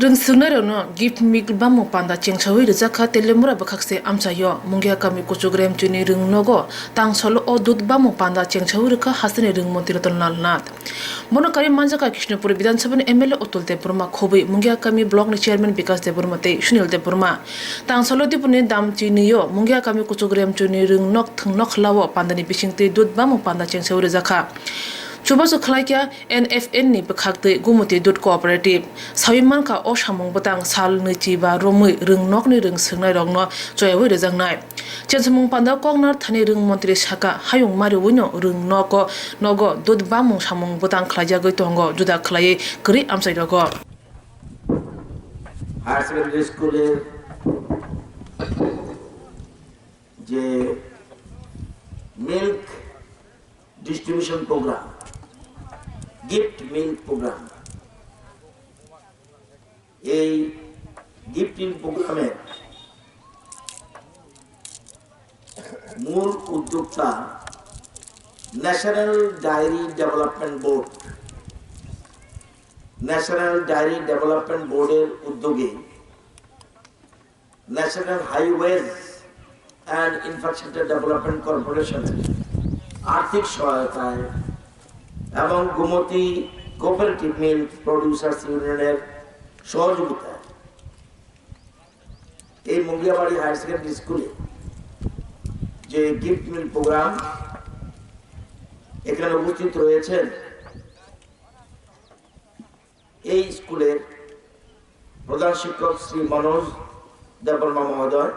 Rwngswrwngnairogno Dhud Bakmung panda chengsawi rwjakha telemura bakhakse Amchaio Mungikami Kuchuk Remchinwi Rwngnogo tangsolo o Dhud Bakmung panda chengsawi rwkha hasini Montri Ratanlal Nath. Monokari Manjakha Krishnapur Vidhan Sabha ni MLA Otul Debbarma Khobi Mungikami block ni chairman Bikash Debbarma tei Sunil Debbarma tangsolo dipuni Damchiniyo Mungikami Kuchuk Remchinwi Rwngnogo thungnok khlawo panda ni bisingtei Dhud Bakmung panda chengsawi rwjakha. Chubasu khlaikya NFN ni bakhakte gumuti Dhud cooperative sawimanka o samung batang sal nichi ba romui Rwngnogo ni Rwngswrwngnairogno choyawi rwjaknai chensamung panda koknar thani Rwng Montri saka hayung mari wino Rwngnogo Dhud Bakmung samung batang khlaijagoi tongo juda khlai kri amchairogo higher secondary school je milk distribution program gift milk program এই gifting প্রোগ্রামের মূল উদ্যোক্তা national diary development বোর্ডের উদ্যোগে national highways and infrastructure development কর্পোরেশনের আর্থিক সহায়তায় এবং গোমতী কোঅপারেটিভ মিল্ক প্রডিউসার্স ইউনিয়নের সহযোগিতায় এই মুঙ্গিয়াবাড়ি হায়ার সেকেন্ডারি স্কুলে যে গিফট মিল্ক প্রোগ্রাম এখানে উপস্থিত রয়েছেন এই স্কুলের প্রধান শিক্ষক শ্রী মনোজ দেববর্মা মহোদয়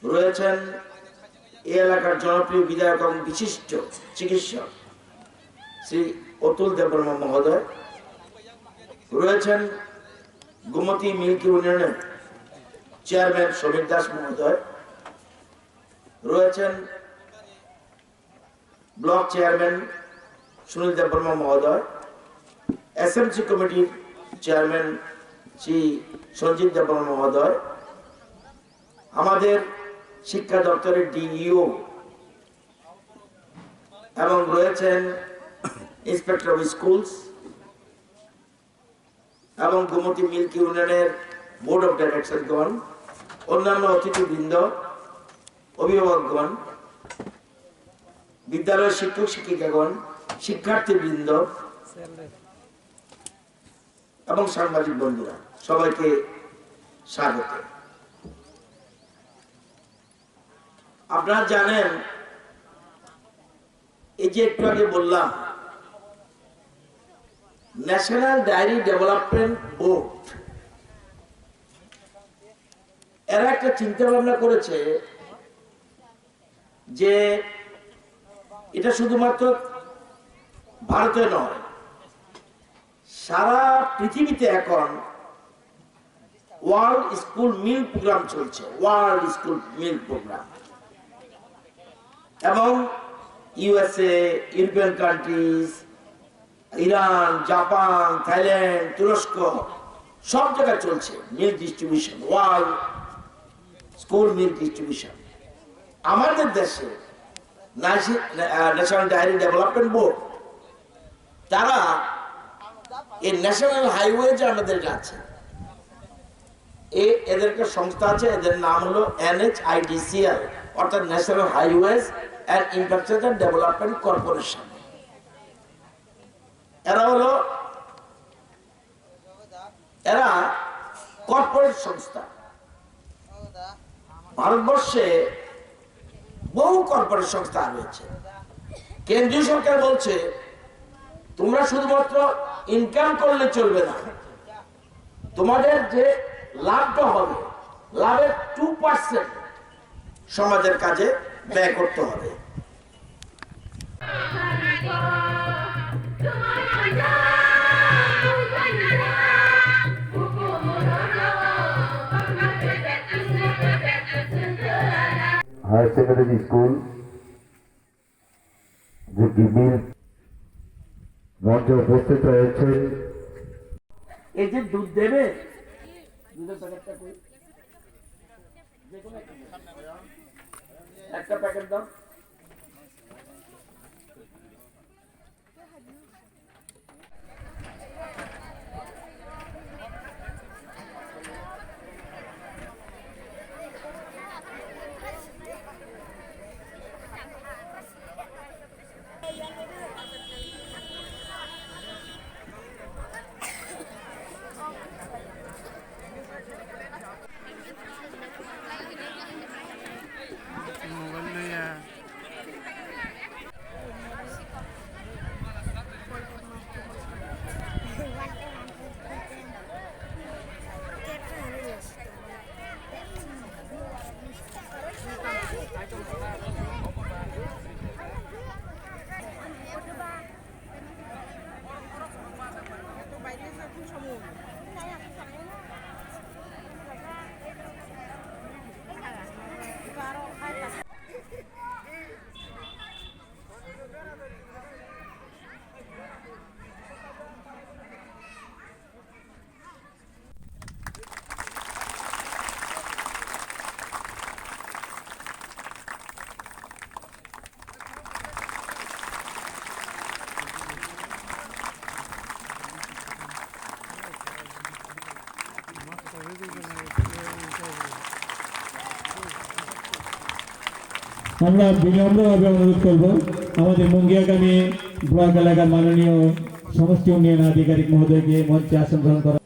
রয়েছেন এই এলাকার জনপ্রিয় বিধায়ক এবং বিশিষ্ট চিকিৎসক শ্রী অতুল দেববর্মা মহোদয় রয়েছেন গোমতী মিল্ক ইউনিয়নের চেয়ারম্যান সমীর দাস মহোদয় রয়েছেন ব্লক চেয়ারম্যান সুনীল দেববর্মা মহোদয় এসএমসি কমিটির চেয়ারম্যান শ্রী সঞ্জিত দেববর্মা মহোদয় আমাদের শিক্ষা দপ্তরের ডিইও এবং রয়েছেন ইন্সপেক্টর অফ স্কুলস এবং গোমতী মিল্ক ইউনিয়নের বোর্ড অফ ডাইরেক্টরগণ অন্যান্য অতিথিবৃন্দ অভিভাবকগণ বিদ্যালয়ের শিক্ষক শিক্ষিকাগণ শিক্ষার্থীবৃন্দ এবং সাংবাদিক বন্ধুরা সবাইকে স্বাগত। আপনারা জানেন এই যে একটু আগে বললাম ন্যাশনাল ডায়েরি ডেভেলপমেন্ট বোর্ড এরা একটা চিন্তা ভাবনা করেছে যে এটা শুধুমাত্র ভারতে নয় সারা পৃথিবীতে এখন ওয়ার্ল্ড স্কুল মিল প্রোগ্রাম চলছে এবং USA European countries Iran Japan Thailand তুরস্ক সব জায়গায় চলছে milk distribution world school milk distribution আমাদের দেশে ন্যাশনাল ডায়েরি ডেভেলপমেন্ট বোর্ড তারা এই ন্যাশনাল হাইওয়ে যে আমাদের আছে এদেরকে সংস্থা আছে এদের নাম হলো NHIDCL অর্থাৎ national highways and infrastructure development corporation এরা কর্পোরেট সংস্থা ভারতবর্ষে বহু কর্পোরেট সংস্থা রয়েছে কেন্দ্রীয় সরকার বলছে তোমরা শুধুমাত্র ইনকাম করলে চলবে না তোমাদের যে লাভটা হবে লাভের 2% সমাজের কাজে ব্যয় করতে হবে হায়ার সেকেন্ডারি স্কুল যে বিবির মঞ্চে উপস্থিত রয়েছে এই যে দুধ দেবে একটা প্যাকেট দাও আমরা বিনম্রভাবে অনুরোধ করব আমাদের মুঙ্গিয়াকামি ব্লক এলাকার মাননীয় সমষ্টি উন্নয়ন আধিকারিক মহোদয়কে মঞ্চে আসন গ্রহণ করা।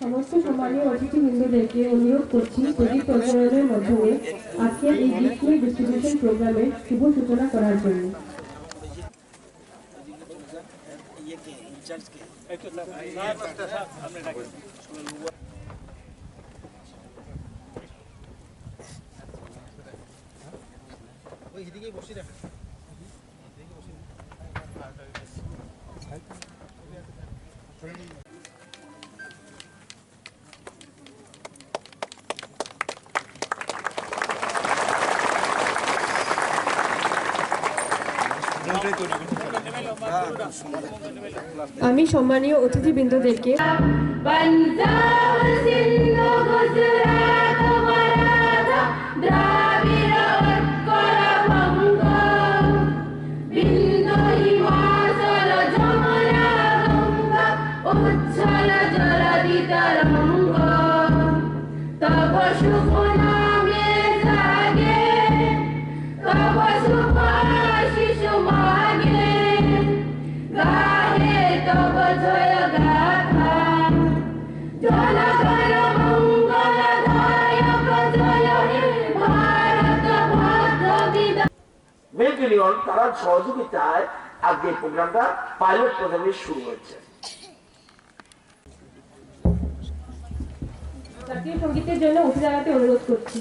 সমস্ত সম্মানীয় অতিথিবৃন্দদেরকে অনুরোধ করছি প্রদীপ প্রজ্বলনের মাধ্যমে আজকের এই গিফট ডিস্ট্রিবিউশন প্রোগ্রামের শুভ সূচনা করার জন্য। আমি সম্মানীয় অতিথিবৃন্দদেরকে মিলিয়ন তারা সহযোগিতায় আজকে এই প্রোগ্রামটা পাইলট প্রোগ্রামে শুরু হয়েছে। জাতীয় সঙ্গীতের জন্য উঠে দাঁড়াতে অনুরোধ করছি।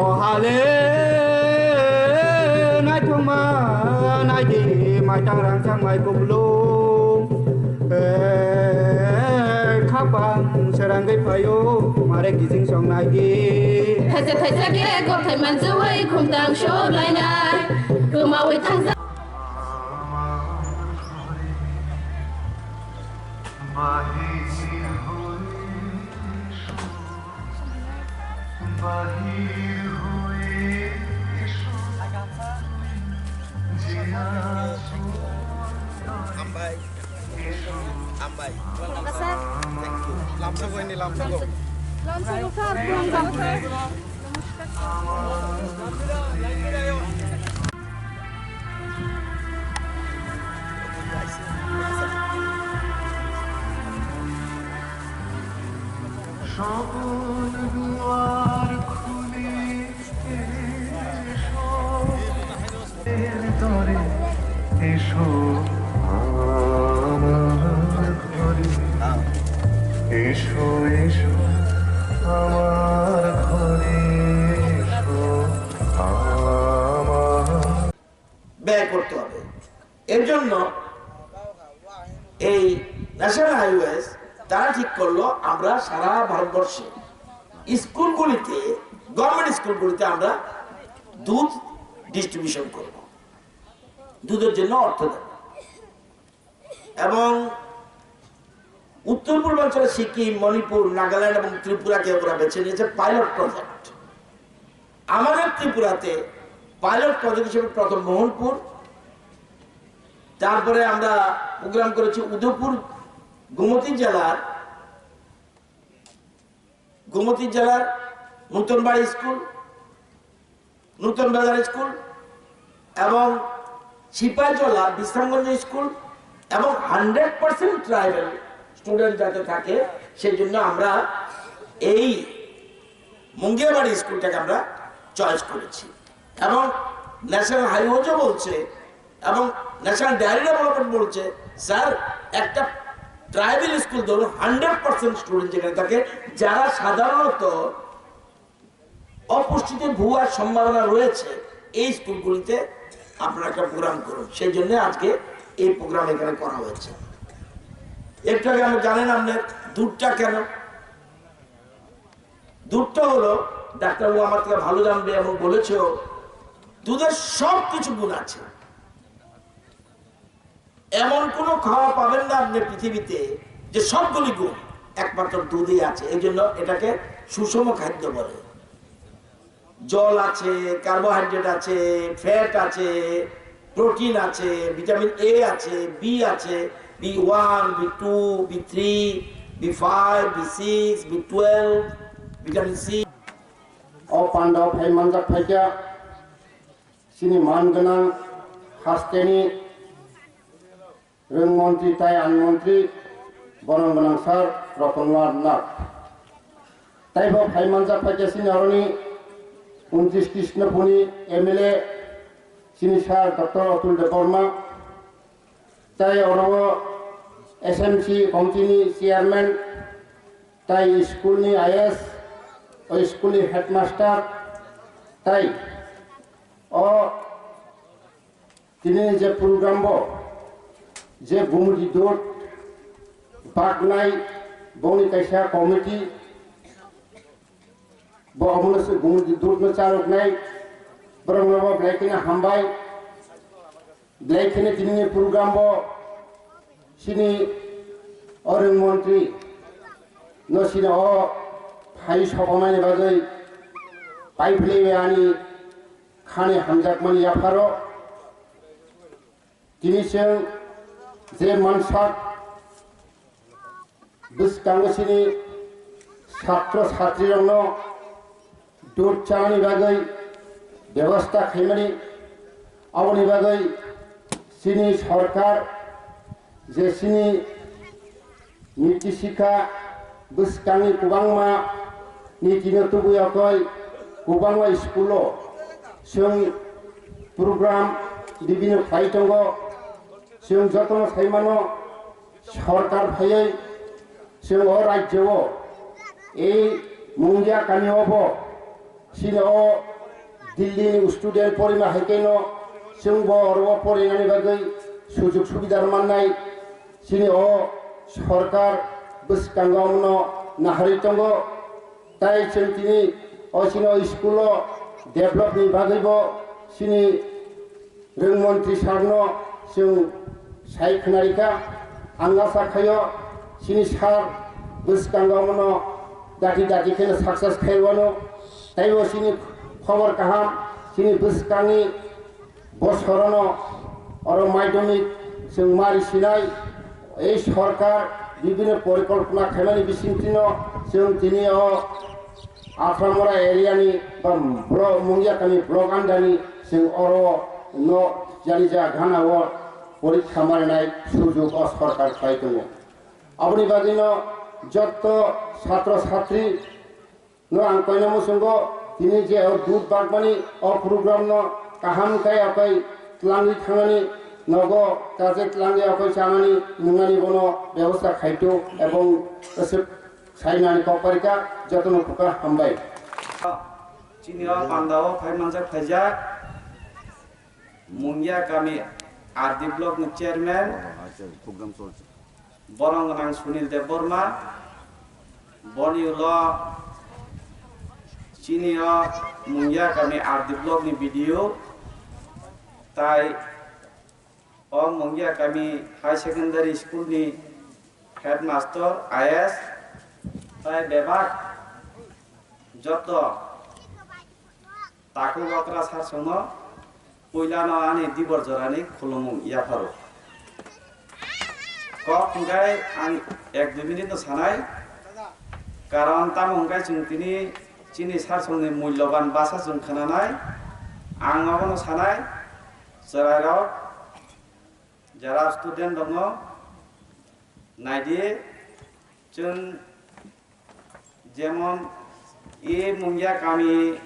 Ohale nai thuma nai di mai tang rang sang mai kublu khapang serang gai payo mare gijing song nai gi Thaisa ge go thai man zuwai khum dang sho lai nai kumawai thang sa ব্যয় করতে হবে। এর জন্য এই national highways তারা ঠিক করলো আমরা সারা ভারতবর্ষে স্কুলগুলিতে গভর্নমেন্ট স্কুলগুলিতে আমরা দুধ ডিস্ট্রিবিউশন করব, দুধের জন্য অর্থ দেব এবং উত্তর পূর্বাঞ্চলে সিকিম, মণিপুর, নাগাল্যান্ড এবং ত্রিপুরাকে ওরা বেছে নিয়েছে পাইলট প্রজেক্ট। আমাদের ত্রিপুরাতে পাইলট প্রজেক্ট হিসেবে প্রথম মোহনপুর, তারপরে আমরা প্রোগ্রাম করেছি উদয়পুর গোমতী জেলার নতুন বাড়ি স্কুল, নতুন বাজার স্কুল এবং সিপাহীজলা বিশ্রামগঞ্জ স্কুল এবং 100% ট্রাইবাল স্টুডেন্ট যাতে থাকে সেই জন্য আমরা এই মুঙ্গিয়াবাড়ি স্কুলটাকে আমরা চয়েস করেছি। এবং ন্যাশনাল হাইওয়েজও বলছে এবং ন্যাশনাল ডেয়ারি ডেভেলপমেন্ট বলছে স্যার একটা ট্রাইবাল স্কুল ধরুন 100% স্টুডেন্ট যেখানে থাকে, যারা সাধারণত অপুষ্টিতে ভুয়ার সম্ভাবনা রয়েছে এই স্কুলগুলিতে আপনারা একটা প্রোগ্রাম করুন। সেই জন্য আজকে এই প্রোগ্রাম এখানে করা হয়েছে। একটু আগে আপনি জানেন আপনার দুধটা কেন? দুধটা হলো ডাক্তারবাবু আমার থেকে ভালো জানবে এবং বলেছে দুধের সব কিছু গুণ আছে, এমন কোনো খাওয়া পাবেন না আপনি পৃথিবীতে যে সবগুলি গুণ একমাত্র দুধই আছে। এই জন্য এটাকে সুষম খাদ্য বলে। জল আছে, কার্বোহাইড্রেট আছে, ফ্যাট আছে, প্রোটিন আছে, ভিটামিন এ আছে, বি আছে, B1, B2, B3, B5, B6, B12, vitamin C. ও পান্ডব ভাই মানজাক ভাইকা সিনি মানগোনাं हास्टेनि रोंमन्त्रि ताय आनमन्त्रि बरं गोनां सार रतनलाल नाथ ताइबो भाई मानजाक भाइका सिनि अरनि 29 कृष्णपुनि MLA सिनि सार डॉक्टर अतुल देबबर्मा ताई अरबो SMC कमिटिनि चेयारमैन ताई स्कूलनि IS स्कूलनि हेडमास्टार ताई ओ दिनै जे प्रग्राम जे बुमुदि दुध बाकनाय बनि कायसा कमिटि बमनसे बुमुदि दुध न चारकनाय ब्रह्मबा ब्लाइकिना हामबाय ब्लाइकिने दिनै प्रग्राम सिनि अरं मन्त्रि नसिना अ भाई सभामानि बागै पाइफ्लेबानि खाने हामजाकमानि याफारो दिनैसिम जे मानसाक बिसकांगसिनि छात्र छात्रीरनो दुध चानि बागै व्यवस्था खालामनानै आवनि बागै सिनि सरकार जे सिनि नीति शिक्षा बिसकांनि गोबांमा नीतिनो तुबुयाखै गोबांमा स्कुलाव जों प्रग्राम विभिन्न फाइ दङ जों जतन साइमानो सरकार फायै जों राज्योआव এই मुंगिया गामियावबो सिनो दिल्लीनि स्टुडेन्ट फरिमा हायकेनो जों बर'आव फरायनायनि बागै सुजुग सुबिदा मोननाय सिनो सरकार बिसकांगावनो नाहारि दङ ताई जों दिनै सिनो स्कुलाव डेभलपनि बागैबो सिनि रोंमन्त्रि सारनो जों सायखनारिखा आं आसा खायो सिनि सार बिसकांगावनो दाति दातिखेनो साक्सेस खायवानो ताइबो सिनि खबर गाहाम सिनि बिसकांनि बसरनो और माध्यमिक जों मारिसिनाय এই सरकार विभिन्न परिकल्पना खालामनानै बिसिंथिनो जों दिनै आथ्रामरा एरियानि बा मुंगियाकामि ब्लक आन्दारनि जों न जानिजा घानाव परीक्षा मारिनाय सुजुग सरकार खाय दङ आबनि बागैनो जत छात्र छात्री न आं कयनामो संगो दिनै जे दुध बागमानि प्रग्राम न काहाम खाय आखै तलांगि थांनानै नगो काजे तलांगि आखै चानानि नुनानि बनो व्यवस्था खायतो एवं साइनानि कपारिका जतन खुका हामबाय चिनिया Pandav phi मानजाक Pfizer मुंगियाकामी RD block नि चेयरमैन बरं गोनां सुनील देबबर्मा बनिउलो चिनिया मुंगियाकामी आरडी ब्लक नि वीडियो ताई मुंगियाकामी हाई सेकेंडरी स्कूल नि हेडमास्टर IS ताई बेबाक जत ताकु बक्रा सारसनो पहिलानो आनि दिबर जरानि खुलुमु याफारो कखुंगाय आं 1-2 मिनिट सानाय कारण तामुंगाय जों तिनि चिनि सारसंनि मूल्यबान बासा जों खोनानाय आं माबानो सानाय Serairok jara student dong naidi jeng jemon Mungikami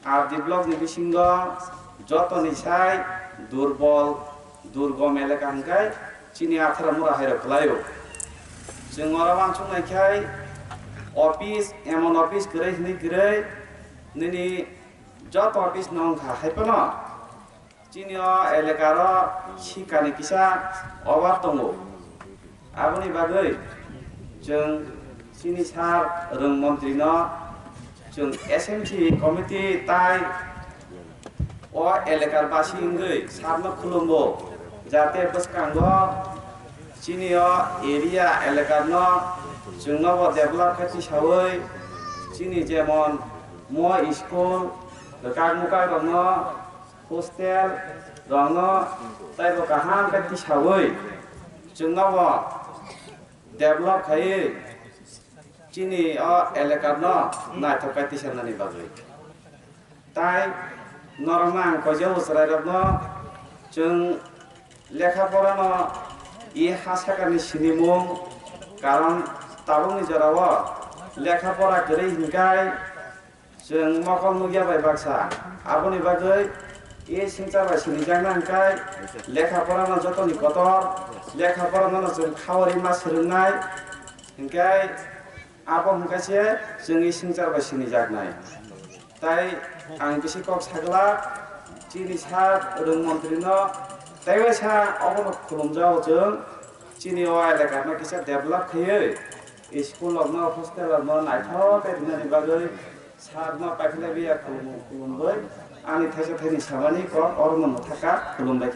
আর develop ni bisingo joto ni sai durbol durgom elaka hangkai chini athara mura hairo klayo jeng ora wangsung naikai office emon office gere ni gere nini joto office nong kha haipano chini elaka ro shikani kisa obar tongo aboni bagai jeng chini sar Rwng Montri no जों SMC committee ताई ओ एलेकार बासी इंगै सारनो खुलुमबो जाते बसकांगो चिनियो area एलेकारनो जोंनो develop खाति सावै चिनि जेमन मो school कागमुका दंनो हस्टेल दंनो ताइबो काहां खाति सावै जोंनो डेभलप खायै Chini elakar no Nath kati sana ni bagai. Tai normal ko jauh serai no jeng lekha pora no I hasakan ni sini mung karam tabung ni jarawa lekha pora kere hingkai jeng makam mugia bai baksa aboni bagai singsa bai sini jangan kai lekha pora no joto ni kotor lekha pora no jeng khawari mas rungai hingkai apa mungkase जोंनि Sinjar बासिनि जागनाय ताई आं बिसि कक सागला चिनि सा Rwng Montri no Taiba सा अबन खुलुमजाव जों चिनि ओ एलाकानो किसा develop खयो स्कुल न हस्टेल न नाइथो बेदिनानि बागै सार न पाखले बिया खुलुमबै आंनि थाइसे थाइनि सामानि क अरमन थाका खुलुमबाय